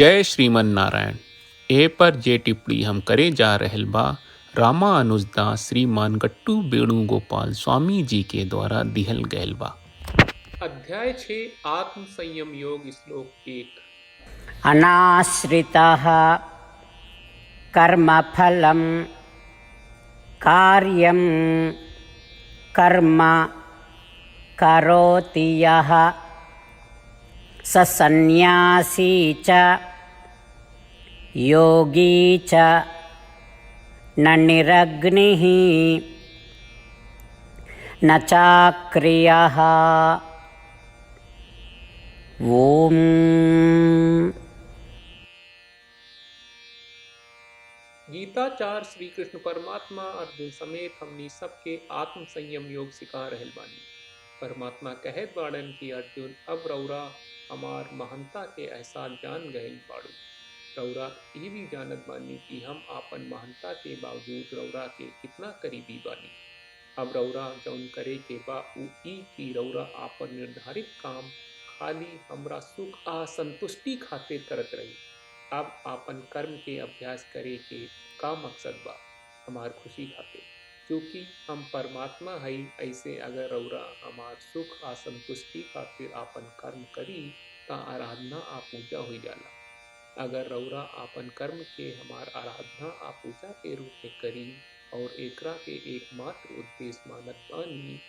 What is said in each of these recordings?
जय श्रीमन नारायण। ए पर जे टिप्पणी हम करे जा रहल बा रामानुजदास श्रीमान गट्टू वेणुगोपाल स्वामी जी के द्वारा दिहल गयल बा। अध्याय 6 आत्म संयम योग श्लोक 1। अनाश्रितः कर्मफलं कार्यं कर्म करोति यः स सन्न्यासी च योगी च न निरग्निः न चाक्रियः। ओम। गीताचार्य श्री कृष्ण परमात्मा अर्जुन समेत हमनी सबके आत्म संयम योग सिखा रहल बानी। परमात्मा कहत बाड़न कि अर्जुन अब रौरा हमार महानता के एहसास जान गए बाड़ू। रौरा ये भी जानत बानी कि हम आपन महानता के बावजूद रौरा के कितना करीबी बानी। अब रौरा जौन करे के बा उ ई कि रौरा आपन निर्धारित काम खाली हमरा सुख आ संतुष्टि खातिर करत रही। अब आपन कर्म के अभ्यास करे के का मकसद बा हमार खुशी खातिर, क्योंकि हम परमात्मा हई। ऐसे अगर रौरा हमार सुख आ संतुष्टि खातिर आपन कर्म करी ता आराधना आ पूजा हो जाला। अगर रौरा आपन कर्म के हमार आराधना आ पूजा के रूप में करी और एकरा के एकमात्र उद्देश्य मानत बानी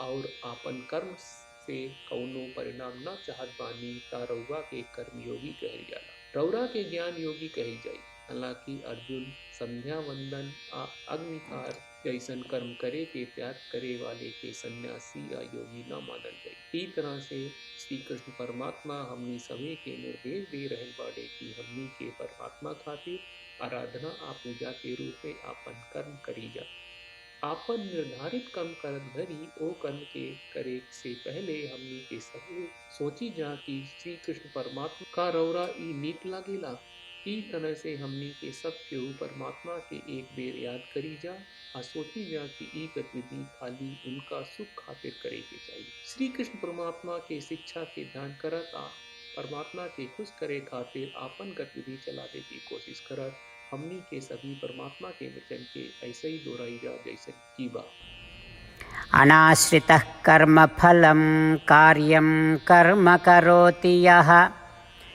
और आपन कर्म से कौनो परिणाम न चाहत बानी ता रौरा के कर्मयोगी कहल जाला। रौरा के ज्ञान योगी कहल जाई। हालांकि अर्जुन संध्या वंदन आ अग्निकार जैसन कर्म करे के त्याग करे वाले के सन्यासी या योगी न मानल जाई। इस तरह से श्री कृष्ण परमात्मा हमनी सभी के निर्देश दे रहल बाड़े कि हमनी के परमात्मा खातिर आराधना आ पूजा के रूप में आपन कर्म करी जा। आपन निर्धारित कर्म करत भरी ओ कर्म के करे से पहले हमनी के सब सोची जा कि श्री कृष्ण परमात्मा का रौरा ई नीक लागेला। ई तरह से हमनी के सब केहू परमात्मा के एक बेर याद करी जा आ सोची जा कि ई गतिविधि खाली उनका सुख खातिर करे के चाहिए। श्री कृष्ण परमात्मा के शिक्षा के ध्यान करत आ परमात्मा के खुश करे खातिर आपन गतिविधि चलावे की कोशिश करत हमनी के सभी परमात्मा के वचन के ऐसे ही दोहराई जा जैसे की बा। अनाश्रितः कर्मफलं कार्यं कर्म करोति यः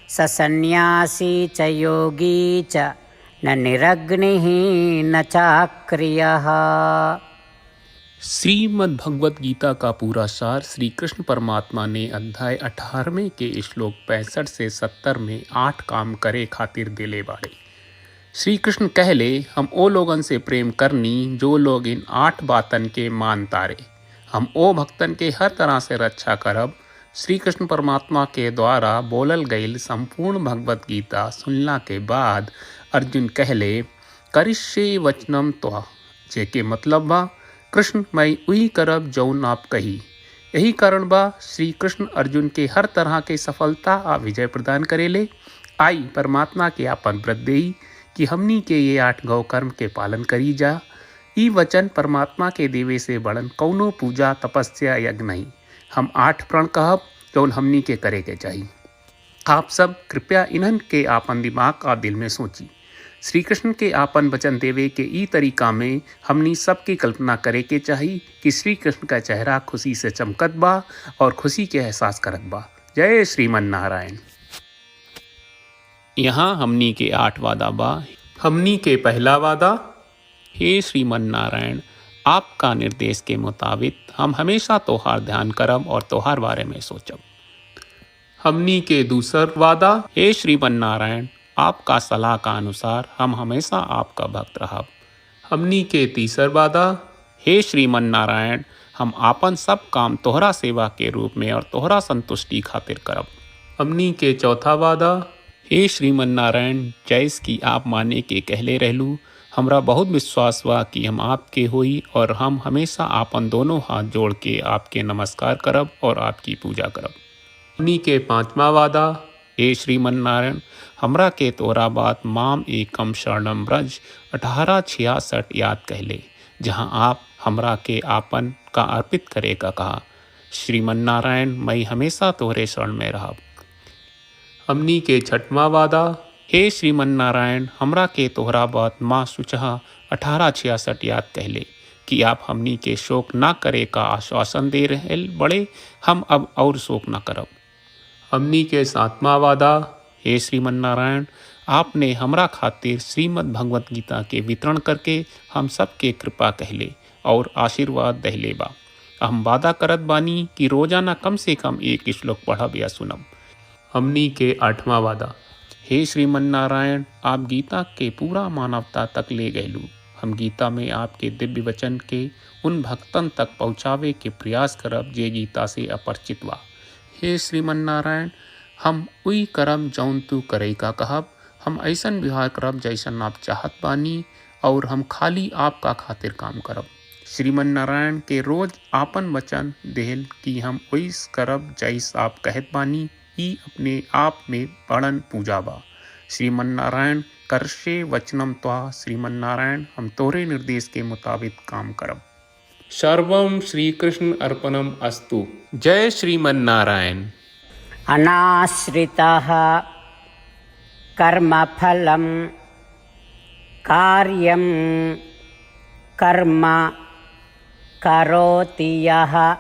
स सन्न्यासी च योगी च न निरग्निः न चाक्रियः। श्रीमद् भगवत गीता का पूरा सार श्री कृष्ण परमात्मा ने अध्याय 18वें के श्लोक 65 से 70 में 8 काम करे खातिर दिले बाड़े। श्री कृष्ण कहले हम ओ लोगन से प्रेम करनी जो लोग इन 8 बातन के मान तारे। हम ओ भक्तन के हर तरह से रक्षा करब। श्री कृष्ण परमात्मा के द्वारा बोलल गईल संपूर्ण भगवत गीता सुनला के बाद अर्जुन कहले करिष्ये वचनम त्वा, जेके मतलब बा कृष्ण मैं उही करब जौन आप कही। यही कारण बा श्री कृष्ण अर्जुन के हर तरह के सफलता आ विजय प्रदान करेले। आई परमात्मा के आपन व्रत देई कि हमनी के ये 8 गौ कर्म के पालन करी जा। ई वचन परमात्मा के देवे से बड़न कौनो पूजा तपस्या यज्ञ नहीं। हम 8 प्रण कहब जौन हमनी के करे के चाहिए। आप सब कृपया इन्हन के आपन दिमाग और दिल में सोची। श्री कृष्ण के आपन वचन देवे के ई तरीका में हमनी सबकी कल्पना करे के चाहिए कि श्री कृष्ण का चेहरा खुशी से चमकत बा और खुशी के एहसास करत बा। जय श्रीमन नारायण। यहाँ हमनी के 8 वादा बा। हमनी के पहला वादा, हे श्रीमन नारायण आपका निर्देश के मुताबिक हम हमेशा तोहार ध्यान करब और तोहार बारे में सोचब। हमनी के दूसर वादा, हे श्रीमन नारायण आपका सलाह का अनुसार हम हमेशा आपका भक्त रहब। हमनी के तीसर वादा, हे श्रीमन नारायण हम आपन सब काम तोहरा सेवा के रूप में और तोहरा संतुष्टि खातिर करब। हमनी के चौथा वादा, हे श्रीमन नारायण जैस की आप माने के कहले रहलू हमरा बहुत विश्वास बा कि हम आपके होई और हम हमेशा आपन दोनों हाथ जोड़ के आपके नमस्कार करब और आपकी पूजा करब। हमनी के पांचवा वादा, हे श्रीमन नारायण हमरा के तोरा बात माम एकम शरणम ब्रज 1866 याद कहले, जहाँ आप हमरा के आपन का अर्पित करे का कहा। श्रीमन नारायण मैं हमेशा तोहरे शरण में रहब। हमनी के छठवा वादा। हे श्रीमन नारायण, हमरा के तोहरा बात माँ सुचहा 1866 याद कहले कि आप हमनी के शोक ना करे का आश्वासन दे रहे बड़े, हम अब और शोक ना करब। हमनी के सातवां वादा। हे श्रीमन नारायण, आपने हमरा खातिर श्रीमद् भगवत गीता के वितरण करके हम सब के कृपा कहले और आशीर्वाद दहले बा। हम वादा करत बानी कि रोजाना कम से कम एक श्लोक पढ़ब या सुनब। हमनी के आठवां वादा। हे श्रीमन नारायण, आप गीता के पूरा मानवता तक ले गयलू। हम गीता में आपके दिव्य वचन के उन भक्तन तक पहुँचावे के प्रयास करब जे गीता से अपरिचित बा। हे श्रीमन नारायण, हम उई करब जौन तू करे का कहब। हम ऐसन व्यवहार करब जैसन आप चाहत बानी और हम खाली आपका खातिर काम करब। श्रीमन नारायण के रोज आपन वचन देहल कि हम ओइस करब जैस आप कहत बानी, ही अपने आप में बड़न पूजा बा। श्रीमन नारायण, करशे वचनम त्वा। श्रीमन नारायण, हम तोरे निर्देश के मुताबिक काम करब। सर्वम श्री कृष्ण अर्पणम अस्तु। जय श्रीमन नारायण। अनाश्रितः कर्मफलं कार्यं कर्म करोति यः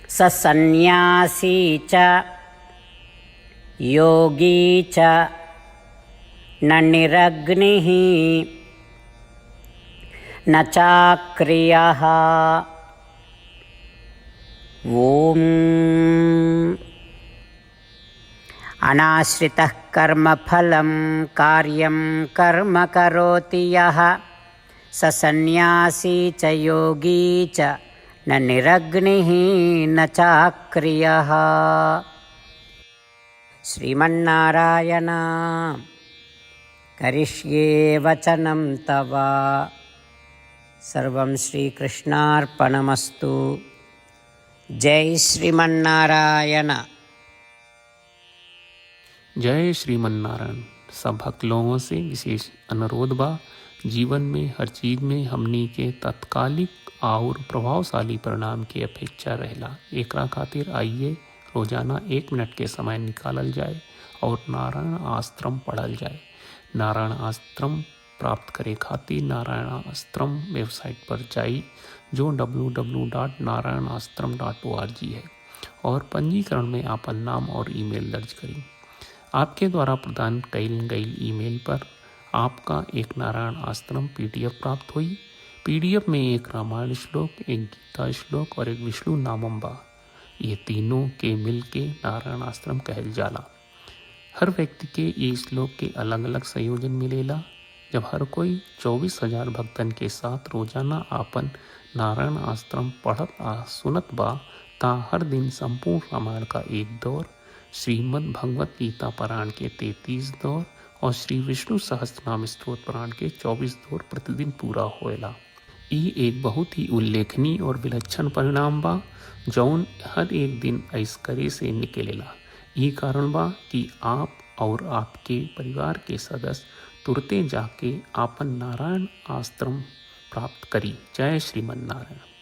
स सन्न्यासी च योगी च न निरग्निः न चाक्रियः। ॐ अनाश्रितः कर्मफलं कार्यं कर्म करोति यः स सन्न्यासी च योगी च न निरग्निः न चाक्रियः। श्रीमन्नारायण, करिष्ये वचनं तव। सर्वं श्रीकृष्णार्पणमस्तु। जय श्रीमन्नारायण। जय श्रीमन नारायण। सब भक्त लोगों से विशेष अनुरोध बा, जीवन में हर चीज में हमनी के तत्कालिक और प्रभावशाली परिणाम की अपेक्षा रहेला। एकरा खातिर आइए रोजाना 1 मिनट के समय निकालल जाए और नारायण आश्रम पढ़ल जाए। नारायण आश्रम प्राप्त करे खातिर नारायण आश्रम वेबसाइट पर जाई, जो www.narayanaashram.org है, और पंजीकरण में आपन नाम और ईमेल दर्ज करी। आपके द्वारा प्रदान कईल गई ईमेल पर आपका एक नारायण आश्रम PDF प्राप्त हुई। PDF में एक रामायण श्लोक, एक गीता श्लोक और एक विष्णु नामम बा। ये तीनों के मिल के नारायण आश्रम कहल जाला। हर व्यक्ति के ये श्लोक के अलग अलग संयोजन मिलेला। जब हर कोई 24,000 भक्तन के साथ रोजाना आपन नारायण आश्रम पढ़त आ सुनत बा, ता हर दिन संपूर्ण रामायण का एक दौर, श्रीमद् भगवत गीता पारायण के 33 दौर और श्री विष्णु सहस्त्रनाम स्तोत्र पारायण के 24 दौर प्रतिदिन पूरा होएला। ई एक बहुत ही उल्लेखनीय और विलक्षण परिणाम बा, जौन हर एक दिन ऐस करे से निकलेला। ई कारण बा कि आप और आपके परिवार के सदस्य तुरते जाके आपन नारायण आश्रम प्राप्त करी। जय श्रीमन नारायण।